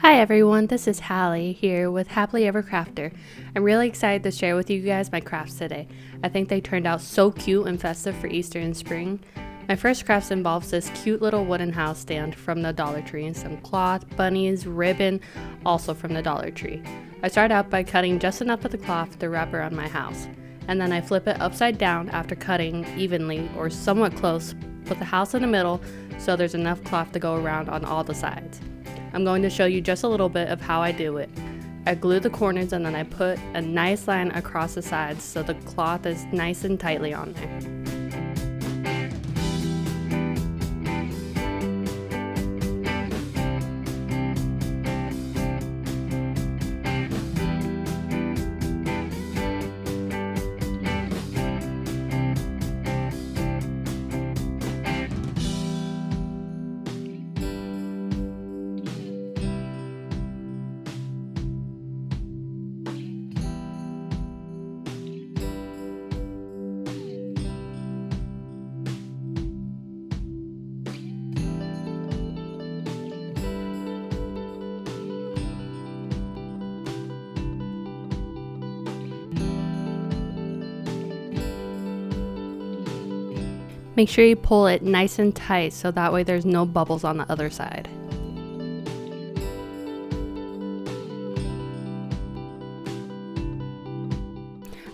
Hi everyone, this is Hallie here with Happily Ever Crafter. I'm really excited to share with you guys my crafts today. I think they turned out so cute and festive for Easter and spring. My first crafts involves this cute little wooden house stand from the Dollar Tree and some cloth, bunnies, ribbon, also from the Dollar Tree. I start out by cutting just enough of the cloth to wrap around my house, and then I flip it upside down after cutting evenly or somewhat close, put the house in the middle so there's enough cloth to go around on all the sides. I'm going to show you just a little bit of how I do it. I glue the corners and then I put a nice line across the sides so the cloth is nice and tightly on there. Make sure you pull it nice and tight so that way there's no bubbles on the other side.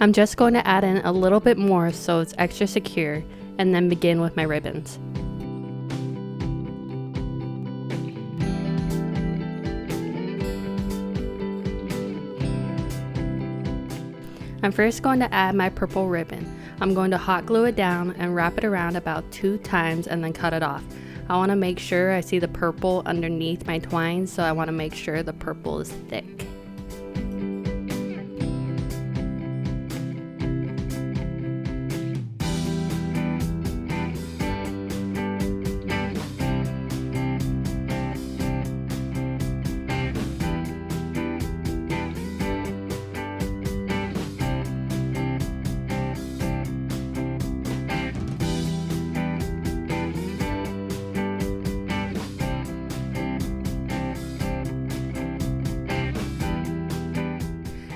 I'm just going to add in a little bit more so it's extra secure and then begin with my ribbons. I'm first going to add my purple ribbon. I'm going to hot glue it down and wrap it around about 2 times and then cut it off. I want to make sure I see the purple underneath my twine, so I want to make sure the purple is thick.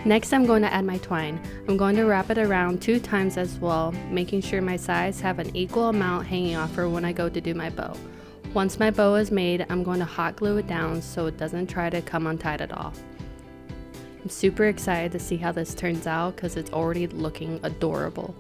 Next, I'm going to add my twine. I'm going to wrap it around 2 times as well, making sure my sides have an equal amount hanging off for when I go to do my bow. Once my bow is made, I'm going to hot glue it down so it doesn't try to come untied at all. I'm super excited to see how this turns out because it's already looking adorable.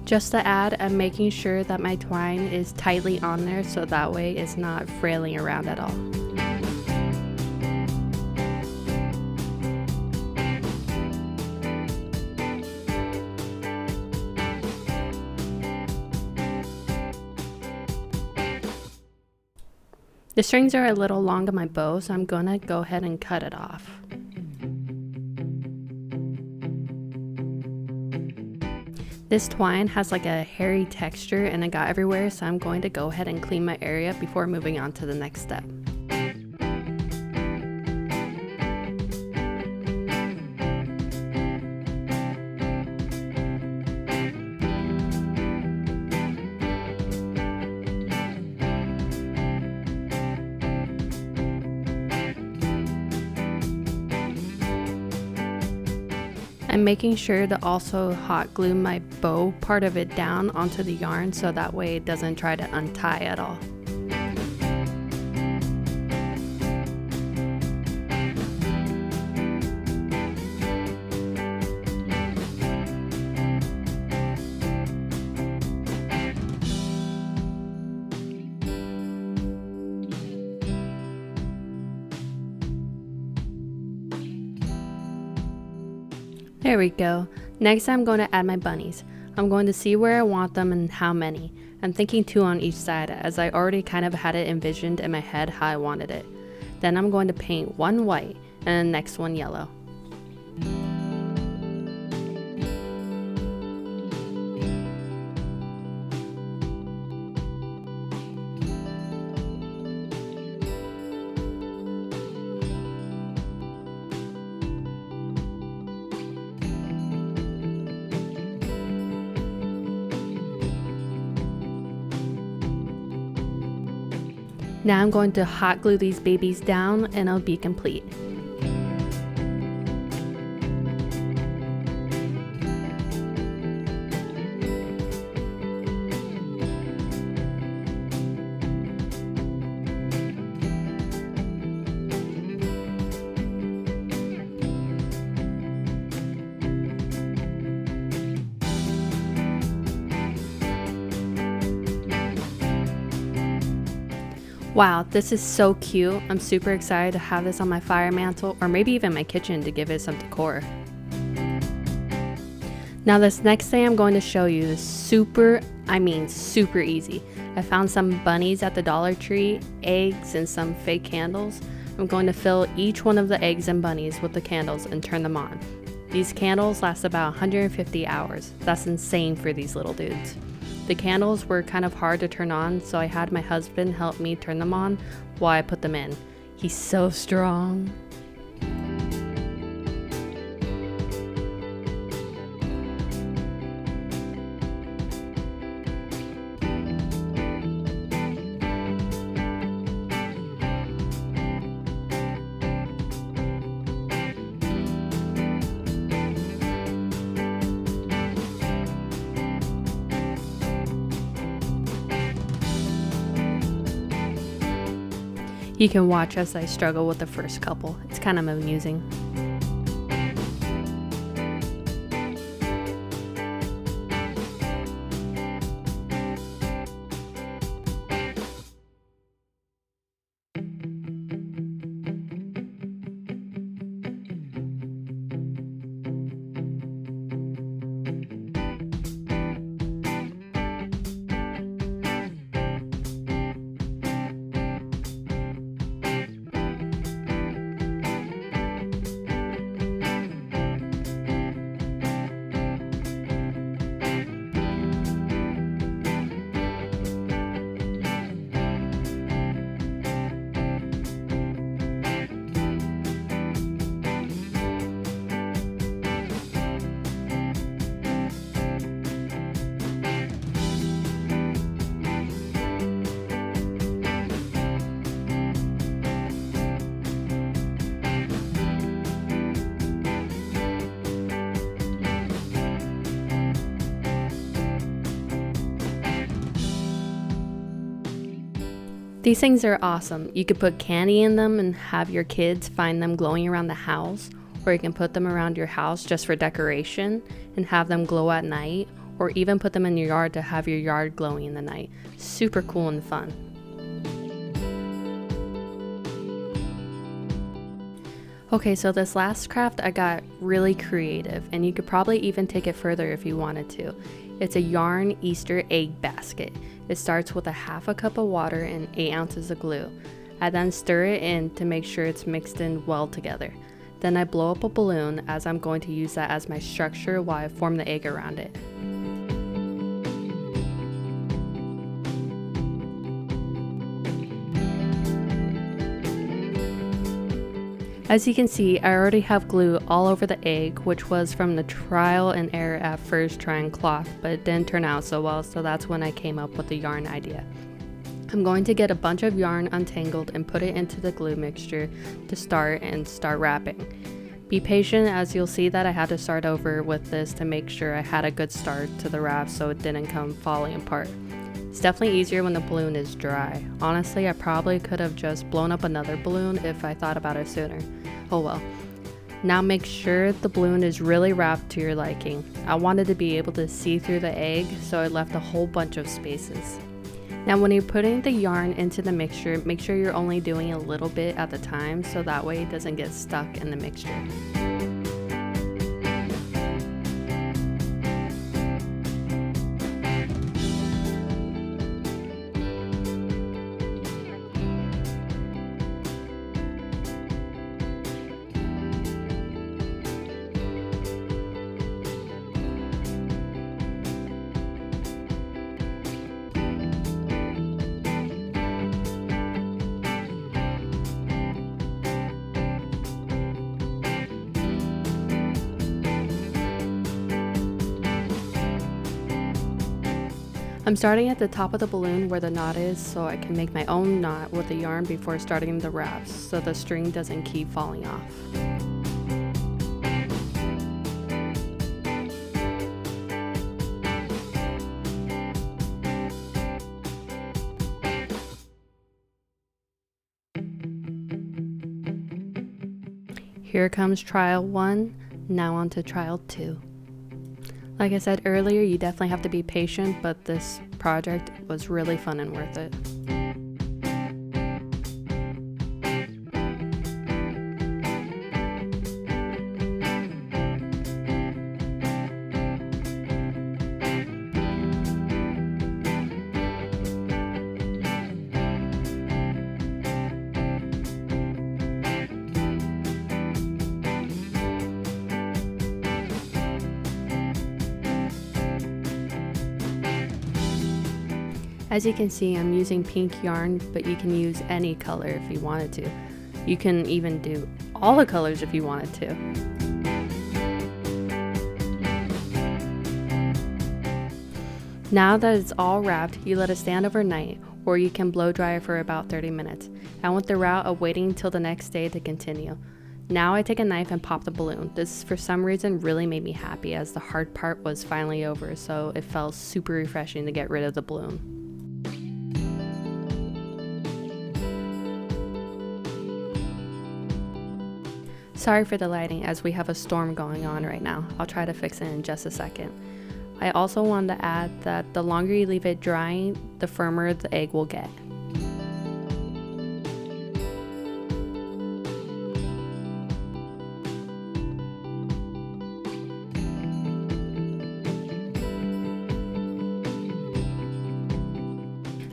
Just to add, I'm making sure that my twine is tightly on there so that way it's not frailing around at all. The strings are a little long on my bow, so I'm gonna go ahead and cut it off. This twine has like a hairy texture and it got everywhere, so I'm going to go ahead and clean my area before moving on to the next step. I'm making sure to also hot glue my bow part of it down onto the yarn so that way it doesn't try to untie at all. There we go. Next, I'm going to add my bunnies. I'm going to see where I want them and how many. I'm thinking 2 on each side as I already kind of had it envisioned in my head how I wanted it. Then I'm going to paint one white and the next one yellow. Now I'm going to hot glue these babies down and it'll be complete. Wow, this is so cute. I'm super excited to have this on my fire mantle or maybe even my kitchen to give it some decor. Now this next thing I'm going to show you is super easy. I found some bunnies at the Dollar Tree, eggs, and some fake candles. I'm going to fill each one of the eggs and bunnies with the candles and turn them on. These candles last about 150 hours. That's insane for these little dudes. The candles were kind of hard to turn on, so I had my husband help me turn them on while I put them in. He's so strong. You can watch as I struggle with the first couple. It's kind of amusing. These things are awesome. You could put candy in them and have your kids find them glowing around the house, or you can put them around your house just for decoration and have them glow at night, or even put them in your yard to have your yard glowing in the night. Super cool and fun. Okay, so this last craft I got really creative, and you could probably even take it further if you wanted to. It's a yarn Easter egg basket. It starts with a half a cup of water and 8 ounces of glue. I then stir it in to make sure it's mixed in well together. Then I blow up a balloon, as I'm going to use that as my structure while I form the egg around it. As you can see, I already have glue all over the egg, which was from the trial and error at first trying cloth, but it didn't turn out so well, so that's when I came up with the yarn idea. I'm going to get a bunch of yarn untangled and put it into the glue mixture to start wrapping. Be patient, as you'll see that I had to start over with this to make sure I had a good start to the wrap so it didn't come falling apart. It's definitely easier when the balloon is dry. Honestly, I probably could have just blown up another balloon if I thought about it sooner. Oh well. Now make sure the balloon is really wrapped to your liking. I wanted to be able to see through the egg, so I left a whole bunch of spaces. Now when you're putting the yarn into the mixture, make sure you're only doing a little bit at a time so that way it doesn't get stuck in the mixture. I'm starting at the top of the balloon where the knot is so I can make my own knot with the yarn before starting the wraps so the string doesn't keep falling off. Here comes trial 1, now on to trial 2. Like I said earlier, you definitely have to be patient, but this project was really fun and worth it. As you can see, I'm using pink yarn, but you can use any color if you wanted to. You can even do all the colors if you wanted to. Now that it's all wrapped, you let it stand overnight, or you can blow dry it for about 30 minutes. I went the route of waiting till the next day to continue. Now I take a knife and pop the balloon. This for some reason really made me happy as the hard part was finally over, so it felt super refreshing to get rid of the balloon. Sorry for the lighting as we have a storm going on right now. I'll try to fix it in just a second. I also wanted to add that the longer you leave it drying, the firmer the egg will get.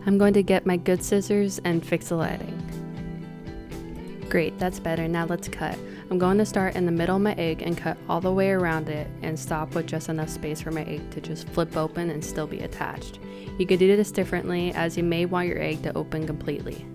I'm going to get my good scissors and fix the lighting. Great, that's better. Now let's cut. I'm going to start in the middle of my egg and cut all the way around it and stop with just enough space for my egg to just flip open and still be attached. You could do this differently as you may want your egg to open completely.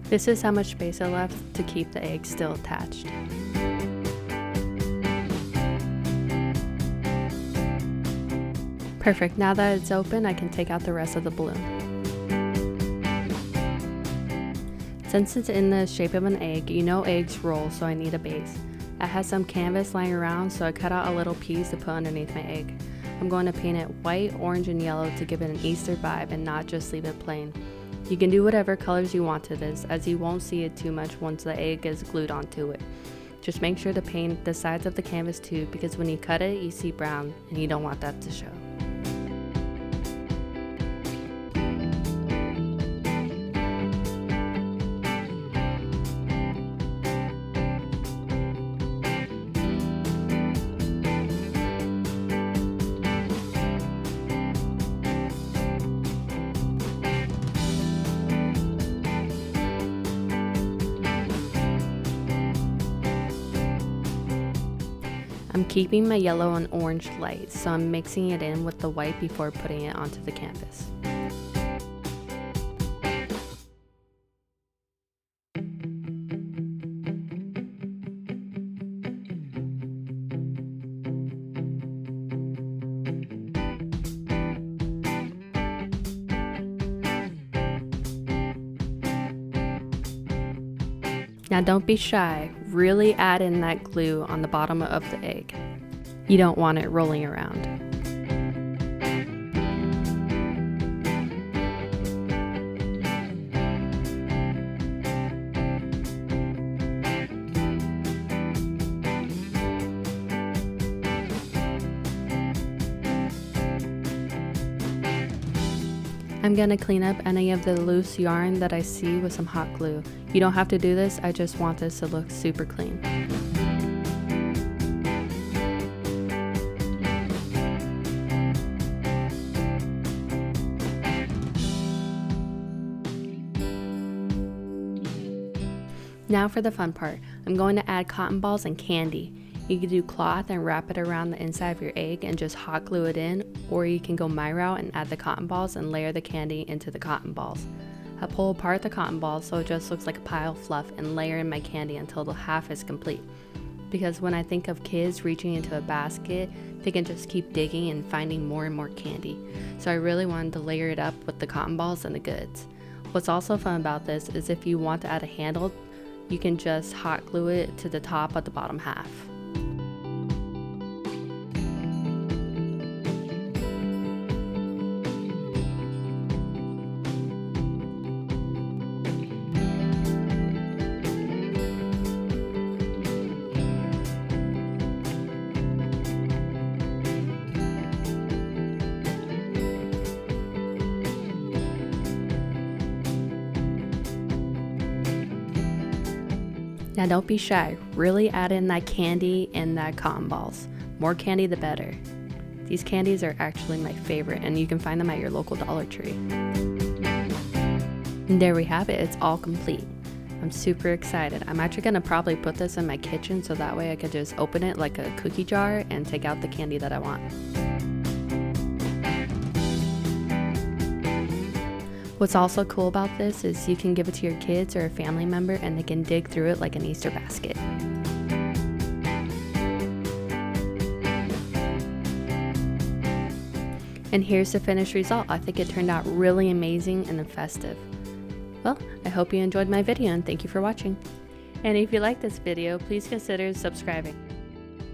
This is how much space I left to keep the egg still attached. Perfect, now that it's open, I can take out the rest of the balloon. Since it's in the shape of an egg, you know eggs roll, so I need a base. I had some canvas lying around, so I cut out a little piece to put underneath my egg. I'm going to paint it white, orange, and yellow to give it an Easter vibe and not just leave it plain. You can do whatever colors you want to this, as you won't see it too much once the egg is glued onto it. Just make sure to paint the sides of the canvas too, because when you cut it, you see brown, and you don't want that to show. I'm keeping my yellow and orange light, so I'm mixing it in with the white before putting it onto the canvas. Now don't be shy, really add in that glue on the bottom of the egg. You don't want it rolling around. I'm gonna clean up any of the loose yarn that I see with some hot glue. You don't have to do this, I just want this to look super clean. Now for the fun part. I'm going to add cotton balls and candy. You can do cloth and wrap it around the inside of your egg and just hot glue it in, or you can go my route and add the cotton balls and layer the candy into the cotton balls. I pull apart the cotton balls so it just looks like a pile of fluff and layer in my candy until the half is complete. Because when I think of kids reaching into a basket, they can just keep digging and finding more and more candy. So I really wanted to layer it up with the cotton balls and the goods. What's also fun about this is if you want to add a handle, you can just hot glue it to the top of the bottom half. Now don't be shy, really add in that candy and that cotton balls. More candy the better. These candies are actually my favorite and you can find them at your local Dollar Tree. And there we have it, it's all complete. I'm super excited. I'm actually gonna probably put this in my kitchen so that way I could just open it like a cookie jar and take out the candy that I want. What's also cool about this is you can give it to your kids or a family member and they can dig through it like an Easter basket. And here's the finished result. I think it turned out really amazing and festive. Well, I hope you enjoyed my video and thank you for watching. And if you like this video, please consider subscribing.